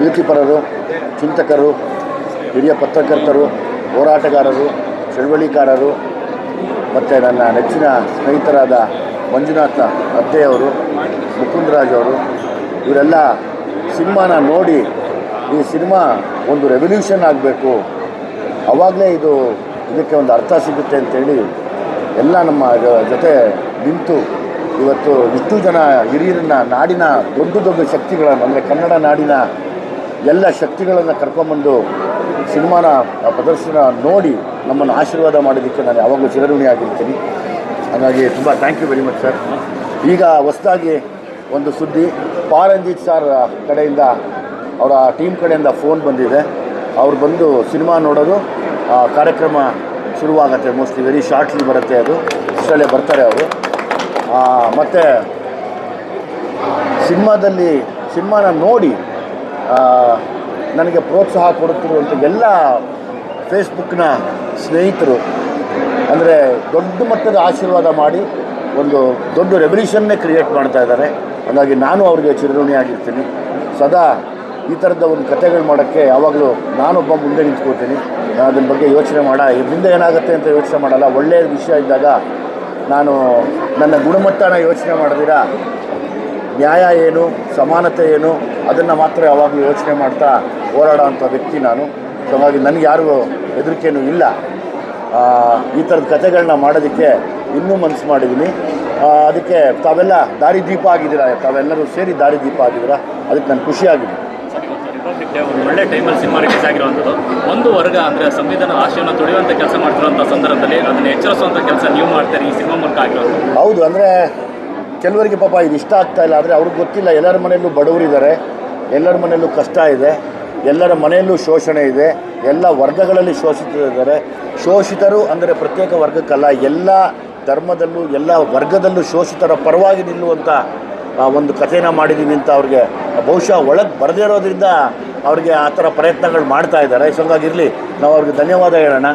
ಪ್ರಗತಿಪರರು, ಚಿಂತಕರು, ಹಿರಿಯ ಪತ್ರಕರ್ತರು, ಹೋರಾಟಗಾರರು, ಚಳವಳಿಕಾರರು ಮತ್ತು ನನ್ನ ನೆಚ್ಚಿನ ಸ್ನೇಹಿತರಾದ ಮಂಜುನಾಥ ಅದ್ದೆಯವರು, ಮುಕುಂದರಾಜ್ ಅವರು, ಇವರೆಲ್ಲ ಸಿನಿಮಾನ ನೋಡಿ ಈ ಸಿನಿಮಾ ಒಂದು ರೆವಲ್ಯೂಷನ್ ಆಗಬೇಕು, ಆವಾಗಲೇ ಇದಕ್ಕೆ ಒಂದು ಅರ್ಥ ಸಿಗುತ್ತೆ ಅಂತೇಳಿ ಎಲ್ಲ ನಮ್ಮ ಜೊತೆ ನಿಂತು ಇವತ್ತು ಇಷ್ಟು ಜನ ಹಿರಿಯರನ್ನ, ನಾಡಿನ ದೊಡ್ಡ ದೊಡ್ಡ ಶಕ್ತಿಗಳನ್ನು, ಅಂದರೆ ಕನ್ನಡ ನಾಡಿನ ಎಲ್ಲ ಶಕ್ತಿಗಳನ್ನು ಕರ್ಕೊಂಬಂದು ಸಿನಿಮಾನ ಪ್ರದರ್ಶನ ನೋಡಿ ನಮ್ಮನ್ನು ಆಶೀರ್ವಾದ ಮಾಡೋದಕ್ಕೆ ನಾನು ಯಾವಾಗಲೂ ಚಿರಋಣಿಯಾಗಿರ್ತೀನಿ. ಹಾಗಾಗಿ ತುಂಬ thank you very much sir. ಈಗ ಹೊಸದಾಗಿ ಒಂದು ಸುದ್ದಿ, ಪಾರಂಜಿತ್ ಸರ್ ಕಡೆಯಿಂದ, ಅವರ ಟೀಮ್ ಕಡೆಯಿಂದ ಫೋನ್ ಬಂದಿದೆ. ಅವ್ರು ಬಂದು ಸಿನಿಮಾ ನೋಡೋದು, ಕಾರ್ಯಕ್ರಮ ಶುರುವಾಗುತ್ತೆ. ಮೋಸ್ಟ್ಲಿ ವೆರಿ ಶಾರ್ಟ್ಲಿ ಬರುತ್ತೆ, ಅದು ಇಷ್ಟರಲ್ಲೇ ಬರ್ತಾರೆ ಅವರು. ಮತ್ತು ಸಿನಿಮಾನ ನೋಡಿ ನನಗೆ ಪ್ರೋತ್ಸಾಹ ಕೊಡುತ್ತಿರುವಂಥ ಎಲ್ಲ ಫೇಸ್ಬುಕ್ನ ಸ್ನೇಹಿತರು, ಅಂದರೆ ದೊಡ್ಡ ಮಟ್ಟದ ಆಶೀರ್ವಾದ ಮಾಡಿ ಒಂದು ದೊಡ್ಡ ರೆವಲ್ಯೂಷನ್ನೇ ಕ್ರಿಯೇಟ್ ಮಾಡ್ತಾ ಇದ್ದಾರೆ. ಹಾಗಾಗಿ ನಾನು ಅವ್ರಿಗೆ ಚಿರಋಣಿಯಾಗಿರ್ತೀನಿ. ಸದಾ ಈ ಥರದ ಒಂದು ಕಥೆಗಳು ಮಾಡೋಕ್ಕೆ ಯಾವಾಗಲೂ ನಾನೊಬ್ಬ ಮುಂದೆ ನಿಂತ್ಕೋತೀನಿ. ನಾನು ಅದ್ರ ಬಗ್ಗೆ ಯೋಚನೆ ಇದರಿಂದ ಏನಾಗುತ್ತೆ ಅಂತ ಯೋಚನೆ ಮಾಡಲ್ಲ. ಒಳ್ಳೆಯ ವಿಷಯ ಇದ್ದಾಗ ನಾನು ನನ್ನ ಗುಣಮಟ್ಟನ ಯೋಚನೆ ಮಾಡಿದಿರ ನ್ಯಾಯ ಏನು, ಸಮಾನತೆ ಏನು, ಅದನ್ನು ಮಾತ್ರ ಯಾವಾಗಲೂ ಯೋಚನೆ ಮಾಡ್ತಾ ಹೋರಾಡೋ ಅಂಥ ವ್ಯಕ್ತಿ ನಾನು. ಸೊ ಹಾಗಾಗಿ ನನಗೆ ಯಾರಿಗೂ ಹೆದರಿಕೆಯೂ ಇಲ್ಲ. ಈ ಥರದ ಕಥೆಗಳನ್ನ ಮಾಡೋದಕ್ಕೆ ಇನ್ನೂ ಮನಸ್ಸು ಮಾಡಿದ್ದೀನಿ. ಅದಕ್ಕೆ ತಾವೆಲ್ಲ ದಾರಿದೀಪ ಆಗಿದ್ದೀರಾ, ತಾವೆಲ್ಲರೂ ಸೇರಿ ದಾರಿದೀಪ ಆಗಿದ್ದೀರಾ, ಅದಕ್ಕೆ ನಾನು ಖುಷಿಯಾಗಿದ್ದೀನಿ. ಒಂದು ಒಳ್ಳೆ ಟೈಮಲ್ಲಿ ಸಿನಿಮಾ ರಿಲೀಸ್ ಆಗಿರುವಂಥದ್ದು, ಒಂದು ವರ್ಗ ಅಂದರೆ ಸಂವಿಧಾನ ಆಶಯವನ್ನು ತುಳಿಯುವಂಥ ಕೆಲಸ ಮಾಡ್ತಿರೋಂಥ ಸಂದರ್ಭದಲ್ಲಿ ಅದನ್ನು ಎಚ್ಚರಿಸುವಂಥ ಕೆಲಸ ನೀವು ಮಾಡ್ತಾರೆ ಈ ಸಿನಿಮಾ ಮೂಲಕ ಆಗಿರೋದು. ಹೌದು, ಅಂದರೆ ಕೆಲವರಿಗೆ ಪಾಪ ಇದು ಇಷ್ಟ ಆಗ್ತಾ ಇಲ್ಲ, ಆದರೆ ಅವ್ರಿಗೆ ಗೊತ್ತಿಲ್ಲ. ಎಲ್ಲರ ಮನೆಯಲ್ಲೂ ಬಡವರಿದ್ದಾರೆ, ಎಲ್ಲರ ಮನೆಯಲ್ಲೂ ಕಷ್ಟ ಇದೆ, ಎಲ್ಲರ ಮನೆಯಲ್ಲೂ ಶೋಷಣೆ ಇದೆ, ಎಲ್ಲ ವರ್ಗಗಳಲ್ಲಿ ಶೋಷಿತರಿದ್ದಾರೆ. ಶೋಷಿತರು ಅಂದರೆ ಪ್ರತ್ಯೇಕ ವರ್ಗಕ್ಕಲ್ಲ, ಎಲ್ಲ ಧರ್ಮದಲ್ಲೂ ಎಲ್ಲ ವರ್ಗದಲ್ಲೂ ಶೋಷಿತರ ಪರವಾಗಿ ನಿಲ್ಲುವಂಥ ಒಂದು ಕಥೆನ ಮಾಡಿದ್ದೀನಿ ಅಂತ ಅವ್ರಿಗೆ ಬಹುಶಃ ಒಳಗೆ ಬರದೇ ಇರೋದ್ರಿಂದ ಅವ್ರಿಗೆ ಆ ಥರ ಪ್ರಯತ್ನಗಳು ಮಾಡ್ತಾ ಇದ್ದಾರೆ. ಸೊ ಹಾಗಾಗಿರಲಿ, ನಾವು ಅವ್ರಿಗೆ ಧನ್ಯವಾದ ಹೇಳೋಣ.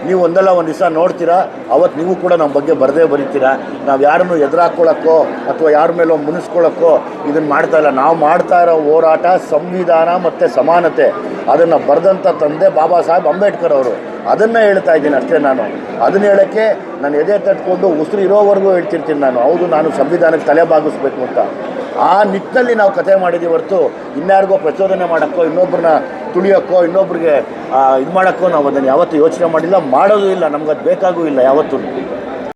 ನೀವು ಒಂದಲ್ಲ ಒಂದು ದಿವಸ ನೋಡ್ತೀರಾ, ಅವತ್ತು ನೀವು ಕೂಡ ನಮ್ಮ ಬಗ್ಗೆ ಬರೀತೀರಾ. ನಾವು ಯಾರನ್ನು ಎದುರಾಕೊಳ್ಳೋಕ್ಕೋ ಅಥವಾ ಯಾರ ಮೇಲೋ ಮುನಿಸ್ಕೊಳ್ಳೋಕ್ಕೋ ಇದನ್ನು ಮಾಡ್ತಾ ಇಲ್ಲ. ನಾವು ಮಾಡ್ತಾ ಇರೋ ಹೋರಾಟ ಸಂವಿಧಾನ ಮತ್ತು ಸಮಾನತೆ, ಅದನ್ನು ಬರೆದಂಥ ತಂದೆ ಬಾಬಾ ಸಾಹೇಬ್ ಅಂಬೇಡ್ಕರ್ ಅವರು. ಅದನ್ನೇ ಹೇಳ್ತಾ ಇದ್ದೀನಿ ಅಷ್ಟೇ. ನಾನು ಅದನ್ನು ಹೇಳೋಕ್ಕೆ ನಾನು ಎದೆ ತಟ್ಕೊಂಡು ಉಸಿರು ಇರೋವರೆಗೂ ಹೇಳ್ತಿರ್ತೀನಿ ನಾನು. ಹೌದು, ನಾನು ಸಂವಿಧಾನಕ್ಕೆ ತಲೆ ಬಾಗಿಸ್ಬೇಕು ಅಂತ. ಆ ನಿಟ್ಟಿನಲ್ಲಿ ನಾವು ಕಥೆ ಮಾಡಿದ್ದೀವಿ ಹೊರತು ಇನ್ಯಾರಿಗೋ ಪ್ರಚೋದನೆ ಮಾಡೋಕ್ಕೋ, ಇನ್ನೊಬ್ಬರನ್ನ ತುಳಿಯೋಕ್ಕೋ, ಇನ್ನೊಬ್ರಿಗೆ ಇದು ಮಾಡೋಕ್ಕೋ ನಾವು ಅದನ್ನು ಯಾವತ್ತೂ ಯೋಚನೆ ಮಾಡಿಲ್ಲ, ಮಾಡೋದು ಇಲ್ಲ. ನಮ್ಗೆ ಅದು ಬೇಕಾಗೂ ಇಲ್ಲ ಯಾವತ್ತೂ.